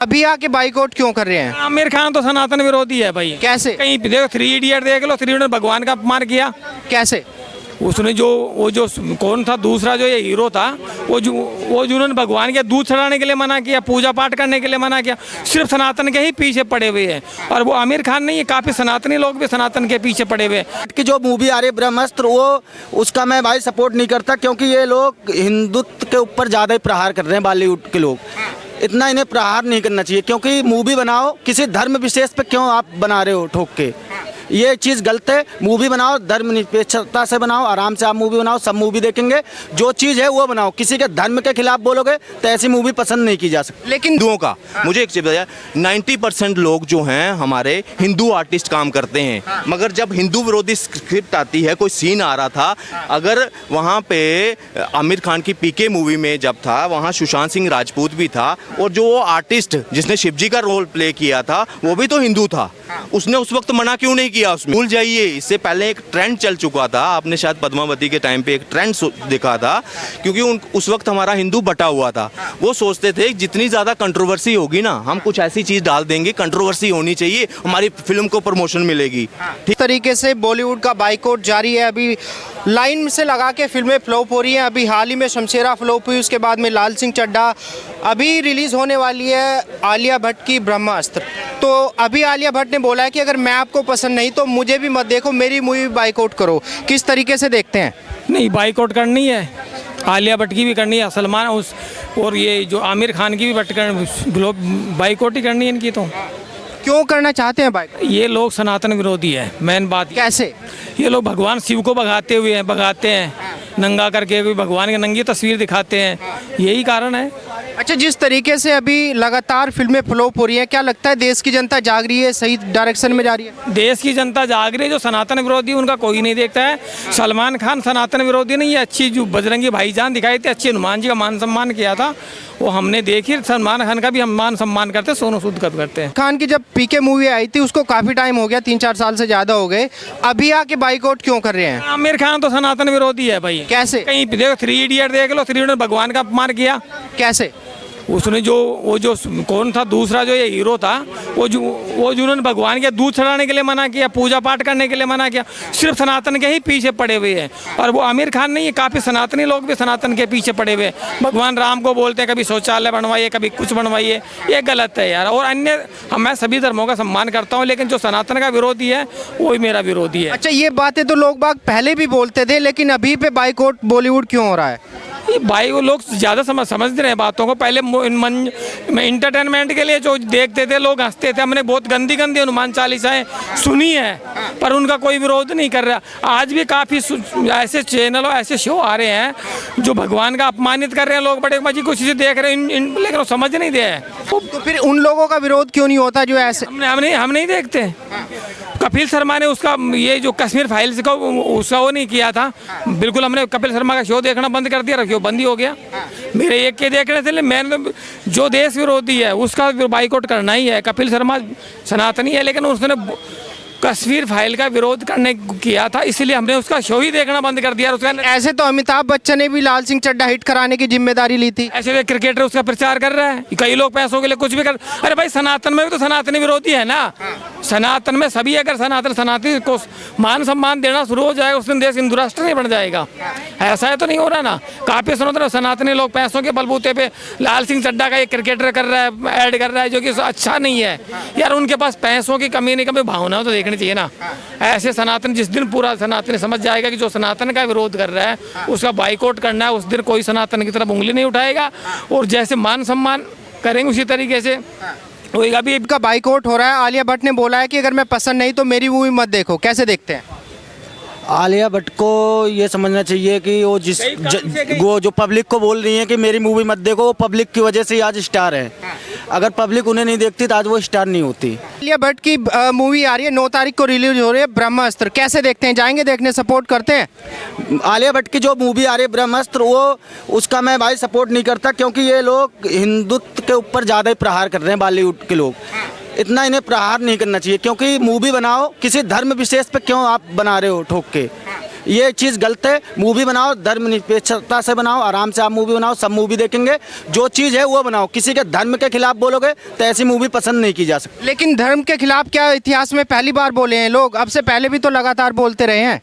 अभी आके बाइकआउट क्यों कर रहे हैं? आमिर खान तो सनातन विरोधी है भाई। कैसे? कहीं देखो 3 इडियट देख लो, 3 इडियट भगवान का अपमान किया। कैसे? उसने वो जो कौन था दूसरा जो ये हीरो था, वो जिन्होंने भगवान के दूध चढ़ाने के लिए मना किया, पूजा पाठ करने के लिए मना किया, सिर्फ सनातन के ही पीछे पड़े हुए हैं। और वो आमिर खान नहीं है, काफ़ी सनातनी लोग भी सनातन के पीछे पड़े हुए हैं। की जो मूवी आ रही है ब्रह्मास्त्र, वो उसका मैं भाई सपोर्ट नहीं करता, क्योंकि ये लोग हिंदुत्व के ऊपर ज़्यादा ही प्रहार कर रहे हैं। बॉलीवुड के लोग इतना इन्हें प्रहार नहीं करना चाहिए, क्योंकि मूवी बनाओ किसी धर्म विशेष पे क्यों आप बना रहे हो ठोक के, ये चीज़ गलत है। मूवी बनाओ धर्मनिरपेक्षता से बनाओ, आराम से आप मूवी बनाओ, सब मूवी देखेंगे। जो चीज़ है वो बनाओ, किसी के धर्म के खिलाफ बोलोगे तो ऐसी मूवी पसंद नहीं की जा सकती। लेकिन हिंदुओं का मुझे एक चीज़ बताया, 90% लोग जो हैं हमारे हिंदू आर्टिस्ट काम करते हैं, मगर जब हिंदू विरोधी स्क्रिप्ट आती है, कोई सीन आ रहा था, अगर वहाँ पे आमिर खान की पीके मूवी में जब था, वहाँ सुशांत सिंह राजपूत भी था, और जो वो आर्टिस्ट जिसने शिवजी का रोल प्ले किया था वो भी तो हिंदू था। उसने उस वक्त मना क्यों नहीं किया? उसमें भूल जाइए, इससे पहले एक ट्रेंड चल चुका था, आपने शायद पद्मावती के टाइम पे एक ट्रेंड देखा था, क्योंकि उस वक्त हमारा हिंदू बटा हुआ था। वो सोचते थे जितनी ज़्यादा कंट्रोवर्सी होगी ना, हम कुछ ऐसी चीज़ डाल देंगे, कंट्रोवर्सी होनी चाहिए, हमारी फिल्म को प्रमोशन मिलेगी। इस तरीके से बॉलीवुड का बाइकआउट जारी है। अभी लाइन से लगा के फिल्में फ्लॉप हो रही हैं। अभी हाल ही में शमशेरा फ्लॉप हुई, उसके बाद में लाल सिंह चड्ढा, अभी रिलीज़ होने वाली है आलिया भट्ट की ब्रह्मास्त्र। तो अभी आलिया भट्ट ने बोला है कि अगर मैं आपको पसंद नहीं तो मुझे भी मत देखो, मेरी मूवी बाइकआउट करो। किस तरीके से देखते हैं? नहीं, बाइकआउट करनी है, आलिया भट्ट की भी करनी है, सलमान उस और ये जो आमिर खान की भी बाइकआउट ही करनी है इनकी। तो क्यों करना चाहते हैं बाइक? ये लोग सनातन विरोधी है, मेन बात। कैसे? ये लोग भगवान शिव को भगाते हैं नंगा करके, कोई भगवान की नंगी तस्वीर दिखाते हैं, यही कारण है। अच्छा, जिस तरीके से अभी लगातार फिल्में फ्लॉप हो रही हैं, क्या लगता है देश की जनता जाग रही है, सही डायरेक्शन में जा रही है? देश की जनता जाग रही है, जो सनातन विरोधी उनका कोई नहीं देखता है। सलमान खान सनातन विरोधी नहीं है, अच्छी जो बजरंगी भाईजान दिखाई थी, अच्छी हनुमान जी का मान सम्मान किया था, वो हमने देखी। सलमान खान का भी हम मान सम्मान करते हैं, सोनू सूद कब करते हैं। खान की जब पीके मूवी आई थी उसको काफ़ी टाइम हो गया, 3-4 साल से ज़्यादा हो गए, अभी आके बाइकआउट क्यों कर रहे हैं? आमिर खान तो सनातन विरोधी है भाई। कैसे? कहीं देखो 3 इडियट देख लो, 3 इडियट भगवान का अपमान किया। कैसे? उसने वो जो कौन था दूसरा जो ये हीरो था, वो जिन्होंने भगवान के दूध चढ़ाने के लिए मना किया, पूजा पाठ करने के लिए मना किया, सिर्फ सनातन के ही पीछे पड़े हुए हैं। और वो आमिर खान नहीं है, काफ़ी सनातनी लोग भी सनातन के पीछे पड़े हुए हैं। भगवान राम को बोलते हैं कभी शौचालय बनवाइए, कभी कुछ बनवाइए, ये गलत है यार। और अन्य मैं सभी धर्मों का सम्मान करता हूँ, लेकिन जो सनातन का विरोधी है वही मेरा विरोधी है। अच्छा, ये बातें तो लोग बाग पहले भी बोलते थे, लेकिन अभी पे बाइकआउट बॉलीवुड क्यों हो रहा है? ये भाई वो लोग ज़्यादा समझ रहे हैं बातों को। पहले में इंटरटेनमेंट के लिए जो देखते थे, लोग हंसते थे। हमने बहुत गंदी हनुमान चालीसाएं सुनी है, पर उनका कोई विरोध नहीं कर रहा। आज भी काफ़ी ऐसे चैनल और ऐसे शो आ रहे हैं जो भगवान का अपमानित कर रहे हैं, लोग बड़े मजे खुशी से देख रहे हैं, लेकिन वो समझ नहीं दे। तो फिर उन लोगों का विरोध क्यों नहीं होता जो ऐसे? हम नहीं देखते। कपिल शर्मा ने उसका ये जो कश्मीर फाइल्स का उसका वो नहीं किया था, बिल्कुल हमने कपिल शर्मा का शो देखना बंद कर दिया, रखियो बंद ही हो गया। मेरे एक के देखने से मैंने जो देश विरोधी है उसका बाइकआउट करना ही है। कपिल शर्मा सनातनी है, लेकिन उसने कश्मीर फाइल का विरोध करने किया था, इसलिए हमने उसका शो ही देखना बंद कर दिया। उसका ऐसे तो अमिताभ बच्चन ने भी लाल सिंह चड्ढा हिट कराने की जिम्मेदारी ली थी। ऐसे क्रिकेटर उसका प्रचार कर रहा है, कई लोग पैसों के लिए कुछ भी कर। अरे भाई, सनातन में भी तो सनातनी विरोधी है ना। सनातन में सभी अगर सनातनी को मान सम्मान देना शुरू हो जाएगा, उस दिन देश हिंदू राष्ट्र नहीं बन जाएगा। ऐसा है तो नहीं हो रहा ना। काफ़ी सनातनी लोग पैसों के बलबूते पे लाल सिंह चड्ढा का एक क्रिकेटर कर रहा है, ऐड कर रहा है, जो कि अच्छा नहीं है यार। उनके पास पैसों की कमी नहीं, कभी भावना तो देखनी चाहिए ना। ऐसे सनातन जिस दिन पूरा सनातन समझ जाएगा कि जो सनातन का विरोध कर रहा है उसका बाइकआउट करना है, उस दिन कोई सनातन की तरफ उंगली नहीं उठाएगा। और जैसे मान सम्मान करेंगे उसी तरीके से वही। अभी का बाइकआउट हो रहा है। आलिया भट्ट ने बोला है कि अगर मैं पसंद नहीं तो मेरी मूवी मत देखो। कैसे देखते हैं? आलिया भट्ट को ये समझना चाहिए कि वो जो पब्लिक को बोल रही है कि मेरी मूवी मत देखो, वो पब्लिक की वजह से ही आज स्टार है। अगर पब्लिक उन्हें नहीं देखती तो आज वो स्टार नहीं होती। आलिया भट्ट की मूवी आ रही है, 9 तारीख को रिलीज हो रही है, ब्रह्मास्त्र। कैसे देखते हैं? जाएंगे देखने, सपोर्ट करते हैं? आलिया भट्ट की जो मूवी आ रही है ब्रह्मास्त्र, वो उसका मैं भाई सपोर्ट नहीं करता, क्योंकि ये लोग हिंदुत्व के ऊपर ज़्यादा ही प्रहार कर रहे हैं। बॉलीवुड के लोग इतना इन्हें प्रहार नहीं करना चाहिए, क्योंकि मूवी बनाओ किसी धर्म विशेष पे क्यों आप बना रहे हो ठोक के, ये चीज़ गलत है। मूवी बनाओ धर्मनिरपेक्षता से बनाओ, आराम से आप मूवी बनाओ, सब मूवी देखेंगे। जो चीज़ है वो बनाओ, किसी के धर्म के खिलाफ बोलोगे तो ऐसी मूवी पसंद नहीं की जा सकती। लेकिन धर्म के खिलाफ क्या इतिहास में पहली बार बोले हैं लोग? अब से पहले भी तो लगातार बोलते रहे हैं।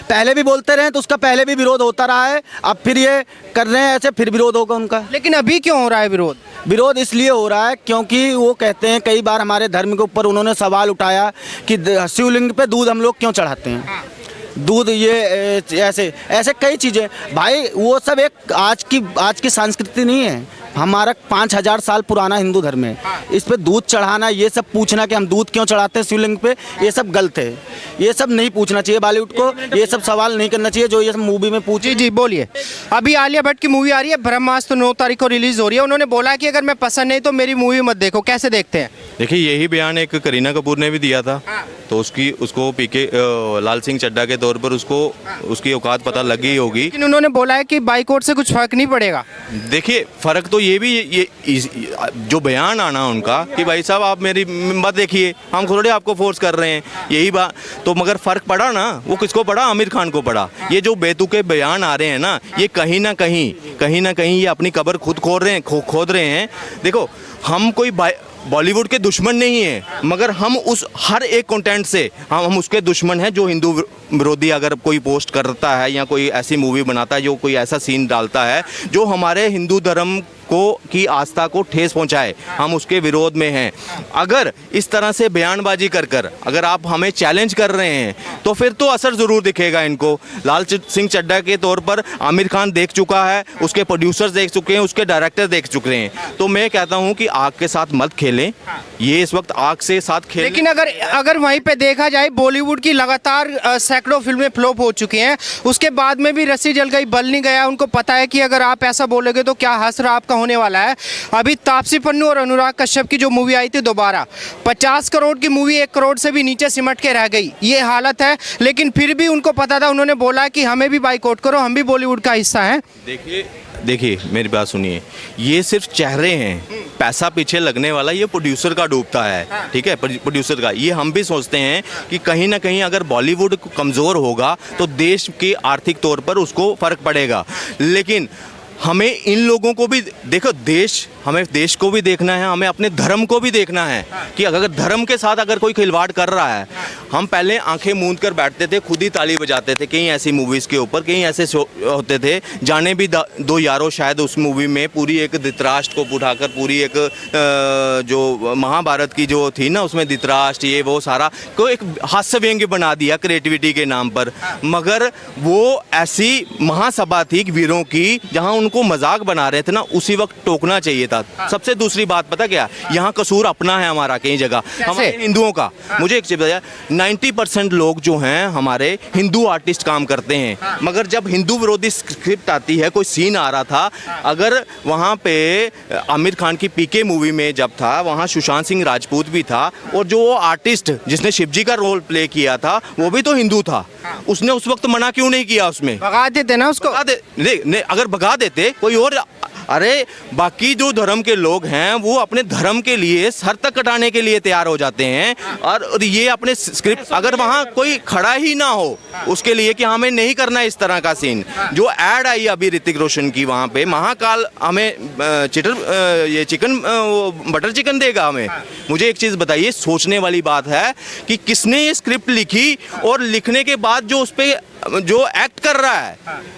पहले भी बोलते रहे तो उसका पहले भी विरोध होता रहा है, अब फिर ये कर रहे हैं ऐसे, फिर विरोध होगा उनका। लेकिन अभी क्यों हो रहा है विरोध? विरोध इसलिए हो रहा है क्योंकि वो कहते हैं, कई बार हमारे धर्म के ऊपर उन्होंने सवाल उठाया कि शिवलिंग पे दूध हम लोग क्यों चढ़ाते हैं, दूध ये ऐसे ऐसे कई चीज़ें। भाई वो सब एक आज की संस्कृति नहीं है। हमारा 5000 साल पुराना हिंदू धर्म है। इस पे दूध चढ़ाना, ये सब पूछना कि हम दूध क्यों चढ़ाते हैं शिवलिंग पे, ये सब गलत है। ये सब नहीं पूछना चाहिए बॉलीवुड को, ये सब सवाल नहीं करना चाहिए जो ये सब मूवी में पूछ। जी बोलिए। अभी आलिया भट्ट की मूवी आ रही है ब्रह्मास्त्र, 9 तारीख को रिलीज हो रही है। उन्होंने बोला कि अगर मैं पसंद नहीं तो मेरी मूवी मत देखो। कैसे देखते हैं? देखिए, यही बयान एक करीना कपूर ने भी दिया था, तो उसको पीके लाल सिंह चड्ढा के तौर पर उसकी औकात पता लग गई होगी। लेकिन उन्होंने बोला है कि बाइकआउट से कुछ फर्क नहीं पड़ेगा। देखिए, फर्क तो ये जो बयान आना उनका कि भाई साहब आप मेरी मत देखिए, हम थोड़े आपको फोर्स कर रहे हैं, यही बात तो। मगर फर्क पड़ा ना, वो किसको पड़ा? आमिर खान को पड़ा। ये जो बेतुके बयान आ रहे हैं ना, ये कहीं ना कहीं ये अपनी कब्र खुद खोद रहे हैं। देखो, हम कोई बॉलीवुड के दुश्मन नहीं है, मगर हम उस हर एक कंटेंट से हम उसके दुश्मन हैं जो हिंदू विरोधी अगर कोई पोस्ट करता है या कोई ऐसी मूवी बनाता है जो कोई ऐसा सीन डालता है जो हमारे हिंदू धर्म की आस्था को ठेस पहुंचाए, हम उसके विरोध में हैं। अगर इस तरह से बयानबाजी कर अगर आप हमें चैलेंज कर रहे हैं तो फिर तो असर ज़रूर दिखेगा इनको। लाल सिंह चड्ढा के तौर पर आमिर खान देख चुका है, उसके प्रोड्यूसर्स देख चुके हैं, उसके डायरेक्टर देख चुके हैं। तो मैं कहता हूं कि आग के साथ मत खेलें, ये इस वक्त आग से साथ खेलें। लेकिन अगर वहीं पे देखा जाए, बॉलीवुड की लगातार सैकड़ों फिल्में फ्लॉप हो चुकी हैं, उसके बाद में भी रस्सी जल गई बल नहीं गया। उनको पता है कि अगर आप ऐसा बोलोगे तो क्या हश्र आपका होने वाला है। अभी तापसी पन्नू और अनुराग कश्यप की जो मूवी आई थी दोबारा, 50 करोड़ की मूवी 1 करोड़ से भी नीचे सिमट के रह गई, ये हालत है। लेकिन फिर भी उनको पता था, उन्होंने बोला कि हमें भी बाइकआउट करो, हम भी बॉलीवुड का हिस्सा हैं। देखिए मेरी बात सुनिए, ये सिर्फ चेहरे हैं, पैसा पीछे लगने वाला ये प्रोड्यूसर का डूबता है, ठीक है, प्रोड्यूसर का। ये हम भी सोचते हैं कि कहीं ना कहीं अगर बॉलीवुड कमज़ोर होगा तो देश के आर्थिक तौर पर उसको फ़र्क पड़ेगा। लेकिन हमें इन लोगों को भी देखो, हमें देश को भी देखना है, हमें अपने धर्म को भी देखना है कि अगर धर्म के साथ अगर कोई खिलवाड़ कर रहा है, हम पहले आंखें मूंद कर बैठते थे, खुद ही ताली बजाते थे। कई ऐसी मूवीज़ के ऊपर कई ऐसे होते थे, जाने भी दो यारों शायद उस मूवी में पूरी एक धृतराष्ट्र को उठाकर पूरी एक जो महाभारत की जो थी ना, उसमें धृतराष्ट्र ये वो सारा को एक हास्य व्यंग्य बना दिया क्रिएटिविटी के नाम पर। मगर वो ऐसी महासभा थी वीरों की, जहाँ उनको मजाक बना रहे थे ना, उसी वक्त टोकना चाहिए था। सबसे दूसरी बात पता क्या, यहाँ कसूर अपना है हमारा कई जगह, हमारे हिंदुओं का। मुझे एक चीज़ बताया, 90% लोग जो हैं हमारे हिंदू आर्टिस्ट काम करते हैं, मगर जब हिंदू विरोधी स्क्रिप्ट आती है, कोई सीन आ रहा था, अगर वहाँ पे आमिर खान की पीके मूवी में जब था, वहाँ सुशांत सिंह राजपूत भी था, और जो वो आर्टिस्ट जिसने शिवजी का रोल प्ले किया था वो भी तो हिंदू था। उसने उस वक्त मना क्यों नहीं किया? उसमें भगा देते ना उसको। अगर भगा देते कोई और, अरे बाकी जो धर्म के लोग हैं वो अपने धर्म के लिए सर तक कटाने के लिए तैयार हो जाते हैं, और ये अपने स्क्रिप्ट अगर वहाँ कोई खड़ा ही ना हो उसके लिए कि हमें नहीं करना इस तरह का सीन। जो ऐड आई अभी ऋतिक रोशन की, वहाँ पे महाकाल हमें बटर चिकन देगा हमें। मुझे एक चीज़ बताइए, सोचने वाली बात है कि किसने ये स्क्रिप्ट लिखी, और लिखने के बाद जो उस पर जो एक्ट कर रहा है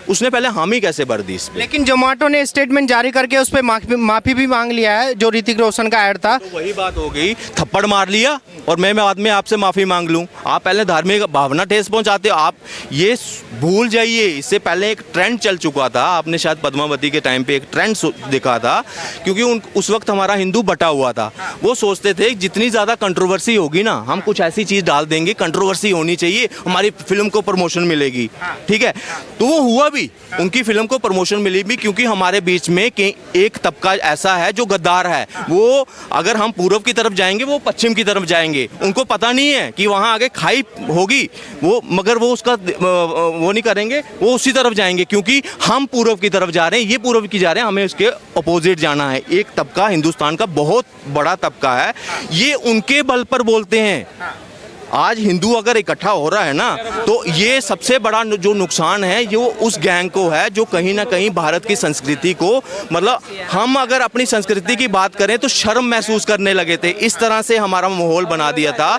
उसने पहले हामी कैसे भर दी इस पे? लेकिन जोमेटो ने स्टेटमेंट जारी करके उस पर माफी भी मांग लिया है, जो ऋतिक रोशन का ऐड था। तो वही बात हो गई, थप्पड़ मार लिया और मैं बाद में आपसे माफ़ी मांग लूँ। आप पहले धार्मिक भावना ठेस पहुँचाते हो, आप ये भूल जाइए। इससे पहले एक ट्रेंड चल चुका था, आपने शायद पद्मावती के टाइम पे एक ट्रेंड दिखा था, क्योंकि उस वक्त हमारा हिंदू बटा हुआ था। वो सोचते थे जितनी ज़्यादा कंट्रोवर्सी होगी ना, हम कुछ ऐसी चीज़ डाल देंगे, कंट्रोवर्सी होनी चाहिए, हमारी फिल्म को प्रमोशन मिलेगी, ठीक है। तो वो हुआ भी, उनकी फिल्म को प्रमोशन मिली भी, क्योंकि हमारे बीच में एक तबका ऐसा है जो गद्दार है। वो अगर हम पूर्व की तरफ जाएंगे वो पश्चिम की तरफ जाएंगे, उनको पता नहीं है कि वहाँ आगे खाई होगी, वो मगर वो उसका वो नहीं करेंगे, वो उसी तरफ जाएंगे, क्योंकि हम पूर्व की तरफ जा रहे हैं, ये पूर्व की जा रहे हैं, हमें उसके अपोजिट जाना है। एक तबका हिंदुस्तान का बहुत बड़ा तबका है, ये उनके बल पर बोलते हैं। आज हिंदू अगर इकट्ठा हो रहा है ना, तो ये सबसे बड़ा जो नुकसान है ये उस गैंग को है जो कहीं ना कहीं भारत की संस्कृति को, मतलब हम अगर अपनी संस्कृति की बात करें तो शर्म महसूस करने लगे थे। इस तरह से हमारा माहौल बना दिया था।